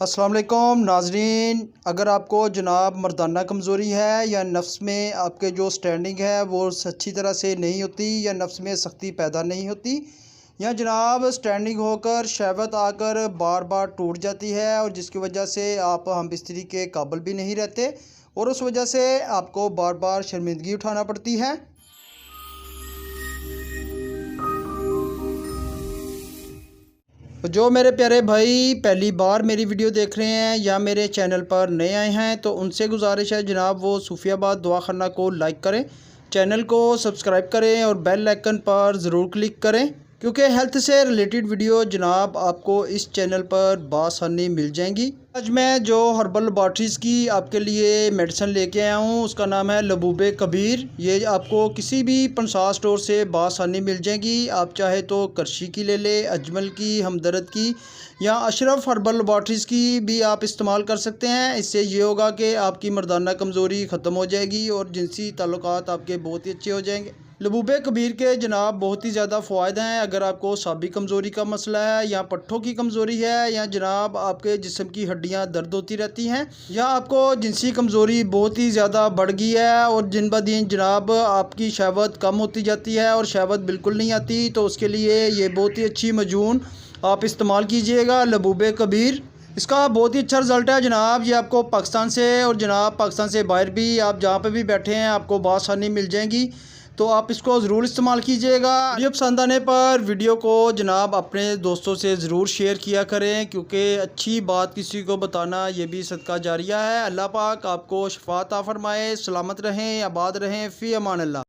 अस्सलाम वालेकुम नाजरीन, अगर आपको जनाब मर्दाना कमज़ोरी है या नफ्स में आपके जो स्टैंडिंग है वो अच्छी तरह से नहीं होती या नफ्स में सख्ती पैदा नहीं होती या जनाब स्टैंडिंग होकर शहवत आकर बार बार टूट जाती है और जिसकी वजह से आप हम बिस्तरी के काबिल भी नहीं रहते और उस वजह से आपको बार बार शर्मिंदगी उठाना पड़ती है। तो जो मेरे प्यारे भाई पहली बार मेरी वीडियो देख रहे हैं या मेरे चैनल पर नए आए हैं तो उनसे गुजारिश है जनाब वो सूफियाबाद दुआखाना को लाइक करें, चैनल को सब्सक्राइब करें और बेल आइकन पर ज़रूर क्लिक करें क्योंकि हेल्थ से रिलेटेड वीडियो जनाब आपको इस चैनल पर बासानी मिल जाएंगी। आज मैं जो हर्बल लैबोरेटरीज़ की आपके लिए मेडिसिन लेके आया हूँ उसका नाम है लबूबे कबीर। ये आपको किसी भी पंसार स्टोर से बासानी मिल जाएगी। आप चाहे तो करशी की ले ले, अजमल की, हमदर्द की या अशरफ हर्बल लैबोरेटरीज़ की भी आप इस्तेमाल कर सकते हैं। इससे ये होगा कि आपकी मर्दाना कमज़ोरी ख़त्म हो जाएगी और जिनसी ताल्लुकात आपके बहुत ही अच्छे हो जाएंगे। लबूबे कबीर के जनाब बहुत ही ज़्यादा फ़ायदे हैं। अगर आपको साबी कमज़ोरी का मसला है या पट्ठों की कमज़ोरी है या जनाब आपके जिस्म की हड्डियां दर्द होती रहती हैं या आपको जिनसी कमज़ोरी बहुत ही ज़्यादा बढ़ गई है और दिन ब दिन जनाब आपकी शहवत कम होती जाती है और शहवत बिल्कुल नहीं आती, तो उसके लिए ये बहुत ही अच्छी मजून आप इस्तेमाल कीजिएगा लबूबे कबीर। इसका बहुत ही अच्छा रिज़ल्ट है जनाब। ये आपको पाकिस्तान से और जनाब पाकिस्तान से बाहर भी आप जहाँ पे भी बैठे हैं आपको बासानी मिल जाएंगी, तो आप इसको ज़रूर इस्तेमाल कीजिएगा। वीडियो पसंद आने पर वीडियो को जनाब अपने दोस्तों से ज़रूर शेयर किया करें क्योंकि अच्छी बात किसी को बताना ये भी सदका जारिया है। अल्लाह पाक आपको शफात अता फरमाए, सलामत रहें, आबाद रहें, फ़ी अमान अल्लाह।